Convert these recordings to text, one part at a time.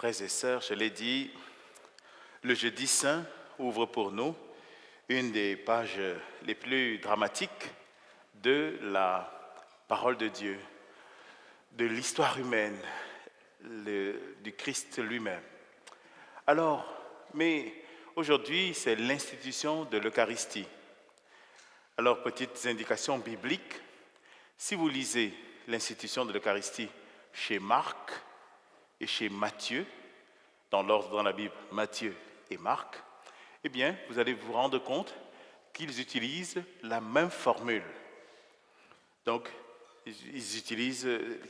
Frères et sœurs, je l'ai dit, le jeudi saint ouvre pour nous une des pages les plus dramatiques de la parole de Dieu, de l'histoire humaine, du Christ lui-même. Alors, mais aujourd'hui, c'est l'institution de l'Eucharistie. Alors, petites indications bibliques. Si vous lisez l'institution de l'Eucharistie chez Marc et chez Matthieu, dans l'ordre dans la Bible, Matthieu et Marc, eh bien, vous allez vous rendre compte qu'ils utilisent la même formule. Donc, ils utilisent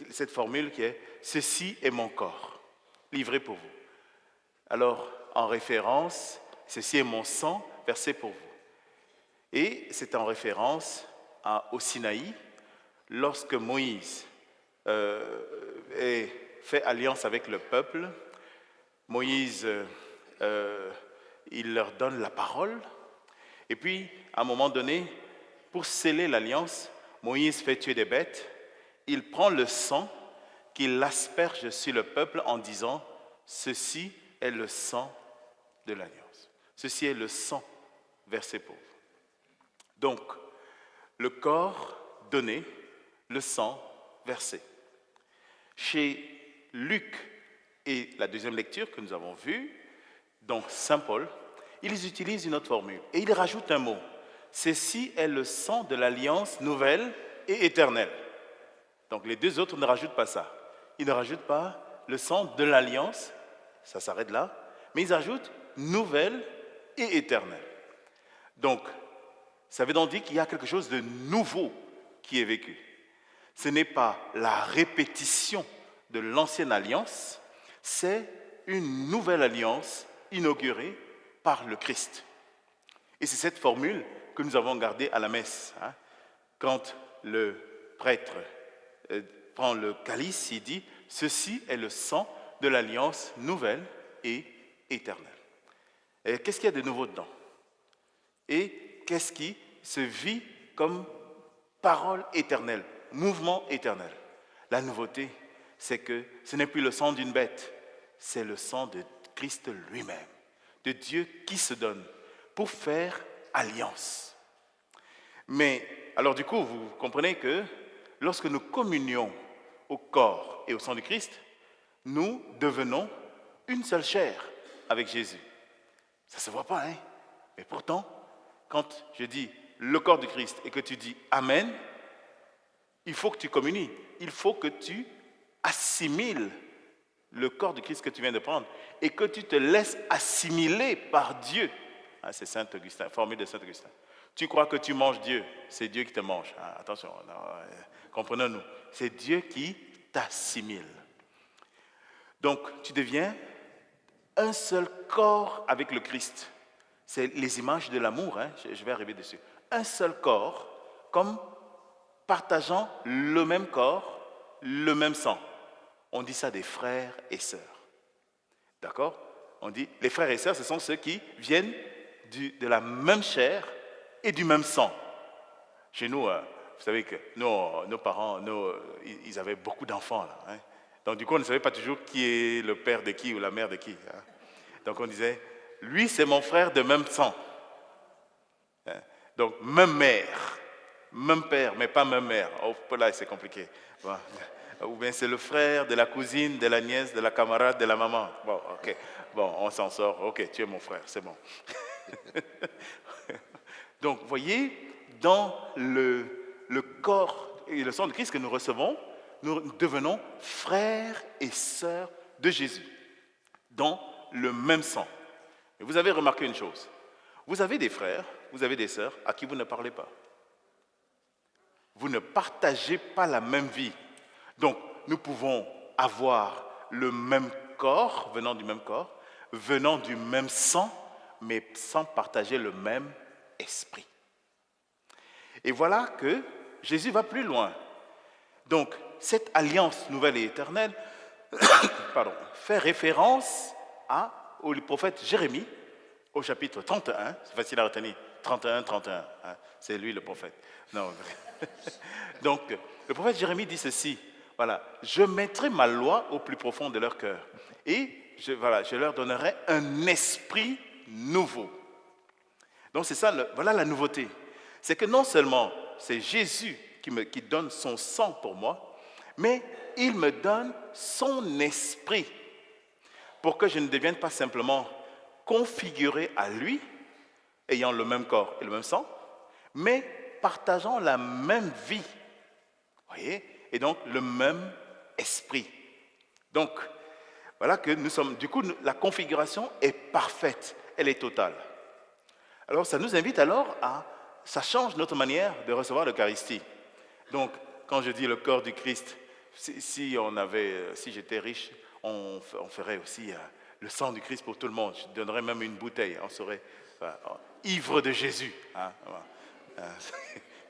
cette formule qui est « Ceci est mon corps, livré pour vous ». Alors, en référence, « Ceci est mon sang, versé pour vous ». Et c'est en référence au Sinaï, lorsque Moïse fait alliance avec le peuple. Moïse, il leur donne la parole. Et puis, à un moment donné, pour sceller l'alliance, Moïse fait tuer des bêtes. Il prend le sang qu'il asperge sur le peuple en disant « Ceci est le sang de l'alliance. Ceci est le sang versé pour vous. » Donc, le corps donné, le sang versé. Chez Luc et la deuxième lecture que nous avons vue, donc Saint Paul, ils utilisent une autre formule et ils rajoutent un mot. Ceci est le sang de l'alliance nouvelle et éternelle. Donc les deux autres ne rajoutent pas ça. Ils ne rajoutent pas le sang de l'alliance, ça s'arrête là, mais ils ajoutent nouvelle et éternelle. Donc, ça veut donc dire qu'il y a quelque chose de nouveau qui est vécu. Ce n'est pas la répétition de l'ancienne alliance, c'est une nouvelle alliance inaugurée par le Christ. Et c'est cette formule que nous avons gardée à la messe. Quand le prêtre prend le calice, il dit « Ceci est le sang de l'alliance nouvelle et éternelle ». Et qu'est-ce qu'il y a de nouveau dedans? Et qu'est-ce qui se vit comme parole éternelle, mouvement éternel? La nouveauté, c'est que ce n'est plus le sang d'une bête, c'est le sang de Christ lui-même, de Dieu qui se donne pour faire alliance. Mais, alors du coup, vous comprenez que lorsque nous communions au corps et au sang du Christ, nous devenons une seule chair avec Jésus. Ça ne se voit pas, hein? Mais pourtant, quand je dis le corps du Christ et que tu dis Amen, il faut que tu communies, il faut que tu assimiles le corps du Christ que tu viens de prendre et que tu te laisses assimiler par Dieu. C'est Saint Augustin, formule de Saint Augustin. Tu crois que tu manges Dieu, c'est Dieu qui te mange. Attention, comprenons-nous, c'est Dieu qui t'assimile. Donc, tu deviens un seul corps avec le Christ. C'est les images de l'amour, je vais arriver dessus. Un seul corps, comme partageant le même corps, le même sang. On dit ça des frères et sœurs. D'accord? On dit, les frères et sœurs, ce sont ceux qui viennent de la même chair et du même sang. Chez nous, vous savez que nos parents, ils avaient beaucoup d'enfants. Là, Donc du coup, on ne savait pas toujours qui est le père de qui ou la mère de qui. Donc on disait, lui c'est mon frère de même sang. Donc même mère, même père, mais pas même mère. Oh, là c'est compliqué. Bon. Ou bien c'est le frère de la cousine, de la nièce, de la camarade, de la maman. Bon, ok. Bon, on s'en sort. Ok, tu es mon frère, c'est bon. Donc, vous voyez, dans le corps et le sang de Christ que nous recevons, nous devenons frères et sœurs de Jésus, dans le même sang. Et vous avez remarqué une chose. Vous avez des frères, vous avez des sœurs à qui vous ne parlez pas. Vous ne partagez pas la même vie. Donc, nous pouvons avoir le même corps, venant du même sang, mais sans partager le même esprit. Et voilà que Jésus va plus loin. Donc, cette alliance nouvelle et éternelle fait référence au prophète Jérémie, au chapitre 31, c'est facile à retenir, 31, c'est lui le prophète. Non. Donc, le prophète Jérémie dit ceci, voilà, je mettrai ma loi au plus profond de leur cœur et je leur donnerai un esprit nouveau. Donc c'est ça, voilà la nouveauté. C'est que non seulement c'est Jésus qui donne son sang pour moi, mais il me donne son esprit pour que je ne devienne pas simplement configuré à lui, ayant le même corps et le même sang, mais partageant la même vie. Voyez? Et donc le même esprit. Donc, voilà que nous sommes, du coup, la configuration est parfaite, elle est totale. Alors, ça nous invite alors ça change notre manière de recevoir l'Eucharistie. Donc, quand je dis le corps du Christ, si j'étais riche, on ferait aussi le sang du Christ pour tout le monde. Je donnerais même une bouteille, on serait ivre de Jésus. Hein,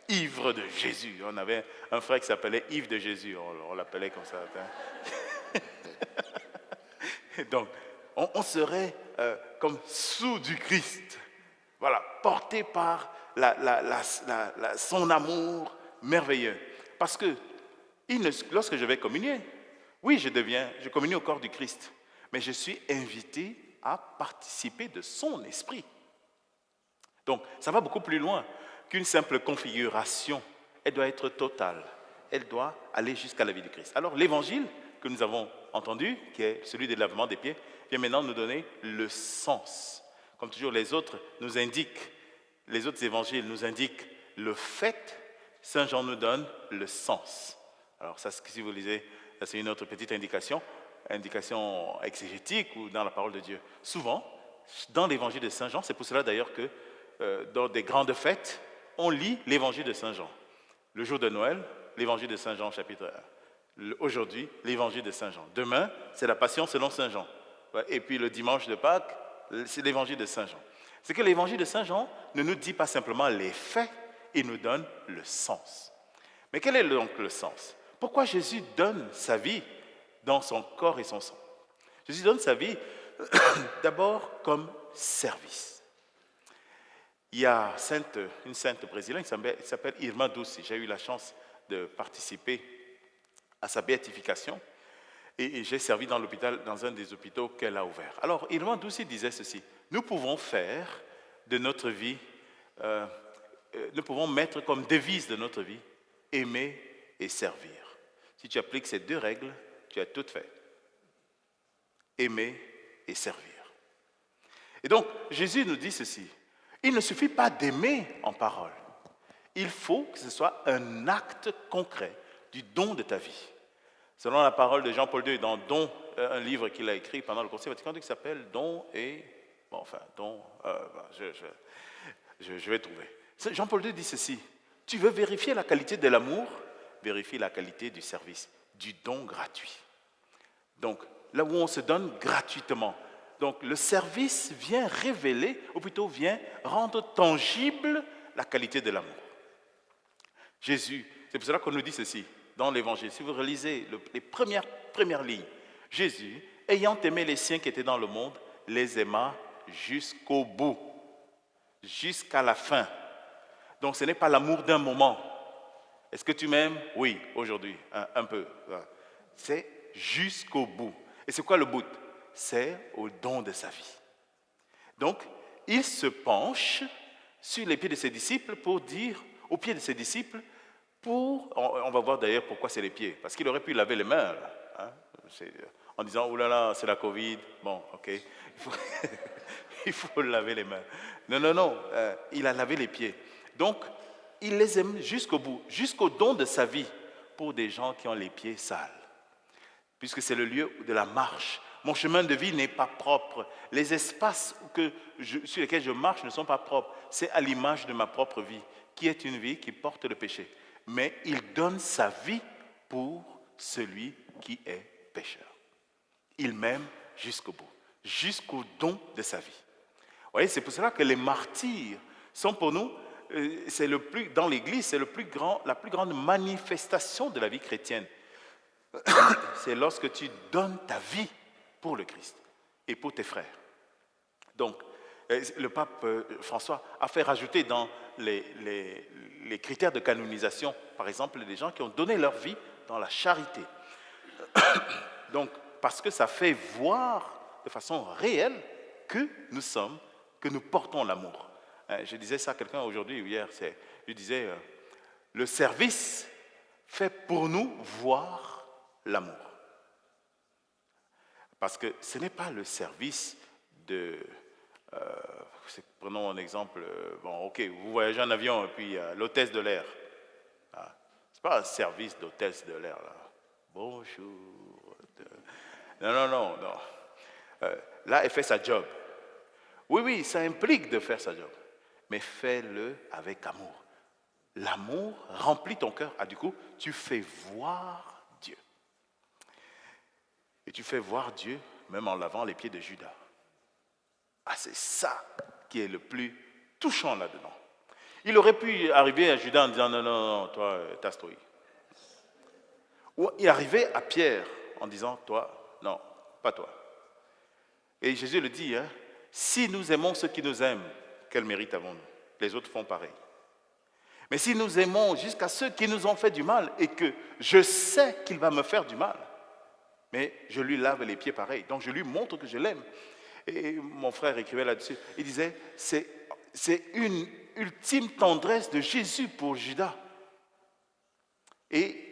ivre de Jésus. On avait un frère qui s'appelait Yves de Jésus, on l'appelait comme ça. Donc, on serait comme sous du Christ, voilà, porté par son amour merveilleux. Parce que lorsque je vais communier, oui, je communie au corps du Christ, mais je suis invité à participer de son esprit. Donc, ça va beaucoup plus loin qu'une simple configuration. Elle doit être totale. Elle doit aller jusqu'à la vie du Christ. Alors, l'évangile que nous avons entendu, qui est celui du lavement des pieds, vient maintenant nous donner le sens. Comme toujours, les autres évangiles nous indiquent le fait, Saint Jean nous donne le sens. Alors ça, si vous lisez, c'est une autre petite indication exégétique ou dans la parole de Dieu. Souvent, dans l'évangile de Saint Jean, c'est pour cela d'ailleurs que dans des grandes fêtes, on lit l'évangile de Saint Jean. Le jour de Noël, l'évangile de Saint Jean, chapitre 1. Aujourd'hui, l'évangile de Saint Jean. Demain, c'est la Passion selon Saint Jean. Et puis le dimanche de Pâques, c'est l'évangile de Saint Jean. C'est que l'évangile de Saint Jean ne nous dit pas simplement les faits, il nous donne le sens. Mais quel est donc le sens? Pourquoi Jésus donne sa vie dans son corps et son sang? Jésus donne sa vie d'abord comme service. Il y a une sainte brésilienne qui s'appelle Irma Dussi. J'ai eu la chance de participer à sa béatification et j'ai servi dans un des hôpitaux qu'elle a ouvert. Alors, Irma Dussi disait ceci: nous pouvons faire de notre vie, nous pouvons mettre comme devise de notre vie, aimer et servir. Si tu appliques ces deux règles, tu as tout fait. Aimer et servir. Et donc, Jésus nous dit ceci: il ne suffit pas d'aimer en parole. Il faut que ce soit un acte concret du don de ta vie. Selon la parole de Jean-Paul II, dans Don, un livre qu'il a écrit pendant le Concile Vatican II qui s'appelle Don et... Bon, enfin, Don... je vais trouver. Jean-Paul II dit ceci: tu veux vérifier la qualité de l'amour, vérifie la qualité du service, du don gratuit. Donc, là où on se donne gratuitement. Donc, le service vient révéler, ou plutôt vient rendre tangible la qualité de l'amour. Jésus, c'est pour cela qu'on nous dit ceci dans l'Évangile. Si vous relisez les premières lignes, Jésus, ayant aimé les siens qui étaient dans le monde, les aima jusqu'au bout, jusqu'à la fin. Donc, ce n'est pas l'amour d'un moment. Est-ce que tu m'aimes? Oui, aujourd'hui, un peu. C'est jusqu'au bout. Et c'est quoi le bout? C'est au don de sa vie. Donc, il se penche sur les pieds de ses disciples pour dire, aux pieds de ses disciples, on va voir d'ailleurs pourquoi c'est les pieds. Parce qu'il aurait pu laver les mains, là, hein, en disant, oh là là, c'est la Covid. Bon, ok, il faut laver les mains. Non, il a lavé les pieds. Donc, il les aime jusqu'au bout, jusqu'au don de sa vie, pour des gens qui ont les pieds sales. Puisque c'est le lieu de la marche. Mon chemin de vie n'est pas propre. Les espaces sur lesquels je marche ne sont pas propres. C'est à l'image de ma propre vie, qui est une vie qui porte le péché. Mais il donne sa vie pour celui qui est pécheur. Il m'aime jusqu'au bout, jusqu'au don de sa vie. Vous voyez, c'est pour cela que les martyrs sont pour nous, dans l'Église, c'est la plus grande manifestation de la vie chrétienne. C'est lorsque tu donnes ta vie pour le Christ et pour tes frères. Donc, le pape François a fait rajouter dans les critères de canonisation, par exemple, des gens qui ont donné leur vie dans la charité. Donc, parce que ça fait voir de façon réelle que nous portons l'amour. Je disais ça à quelqu'un aujourd'hui ou hier, je disais, le service fait pour nous voir l'amour. Parce que ce n'est pas le service de... prenons un exemple, bon ok, vous voyagez en avion et puis l'hôtesse de l'air. Ah, c'est pas un service d'hôtesse de l'air là. Bonjour. Non. Là, elle fait sa job. Oui, ça implique de faire sa job. Mais fais-le avec amour. L'amour remplit ton cœur. Ah, du coup, tu fais voir Dieu. Et tu fais voir Dieu même en lavant les pieds de Judas. Ah, c'est ça qui est le plus touchant là-dedans. Il aurait pu arriver à Judas en disant non, toi, tasse-toi. Ou il arrivait à Pierre en disant toi, non, pas toi. Et Jésus le dit, si nous aimons ceux qui nous aiment, quel mérite avons-nous? Les autres font pareil. Mais si nous aimons jusqu'à ceux qui nous ont fait du mal et que je sais qu'il va me faire du mal, mais je lui lave les pieds pareil. Donc je lui montre que je l'aime. Et mon frère écrivait là-dessus, il disait, c'est une ultime tendresse de Jésus pour Judas. Et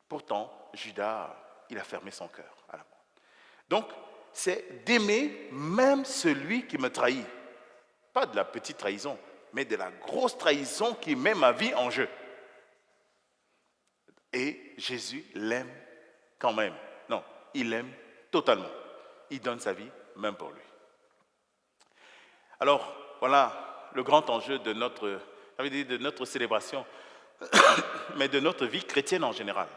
pourtant, Judas, il a fermé son cœur à l'amour. Donc, c'est d'aimer même celui qui me trahit. Pas de la petite trahison, mais de la grosse trahison qui met ma vie en jeu. Et Jésus l'aime quand même. Non, il l'aime totalement. Il donne sa vie même pour lui. Alors, voilà le grand enjeu de notre célébration, mais de notre vie chrétienne en général.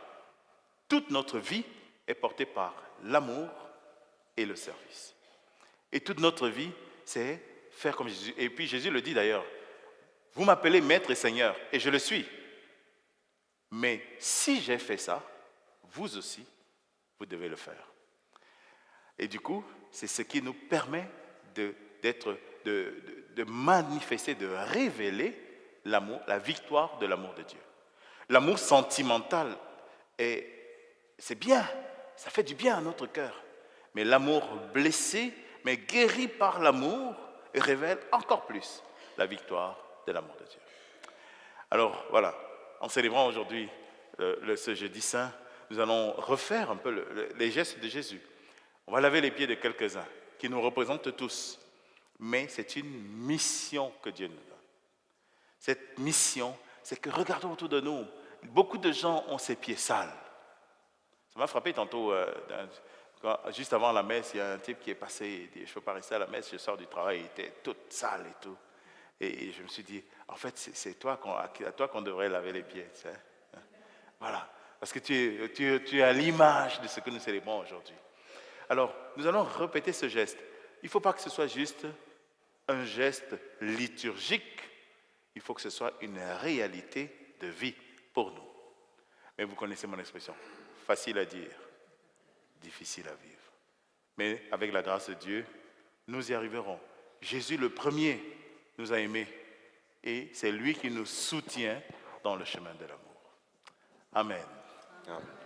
Toute notre vie est portée par l'amour et le service. Et toute notre vie, c'est faire comme Jésus. Et puis Jésus le dit d'ailleurs, vous m'appelez maître et seigneur, et je le suis. Mais si j'ai fait ça, vous aussi, vous devez le faire. Et du coup, c'est ce qui nous permet de manifester, de révéler l'amour, la victoire de l'amour de Dieu. L'amour sentimental, c'est bien, ça fait du bien à notre cœur. Mais l'amour blessé, mais guéri par l'amour, révèle encore plus la victoire de l'amour de Dieu. Alors voilà, en célébrant aujourd'hui ce jeudi saint, nous allons refaire un peu les gestes de Jésus. On va laver les pieds de quelques-uns qui nous représentent tous. Mais c'est une mission que Dieu nous donne. Cette mission, c'est que regardons autour de nous. Beaucoup de gens ont ces pieds sales. Ça m'a frappé tantôt, juste avant la messe, il y a un type qui est passé, il dit, je ne peux pas rester à la messe, je sors du travail, il était tout sale et tout. Et je me suis dit, en fait, c'est à toi qu'on devrait laver les pieds. Tu sais. Voilà, parce que tu es à l'image de ce que nous célébrons aujourd'hui. Alors, nous allons répéter ce geste. Il ne faut pas que ce soit juste un geste liturgique, il faut que ce soit une réalité de vie pour nous. Mais vous connaissez mon expression, facile à dire, difficile à vivre. Mais avec la grâce de Dieu, nous y arriverons. Jésus le premier nous a aimés et c'est lui qui nous soutient dans le chemin de l'amour. Amen. Amen.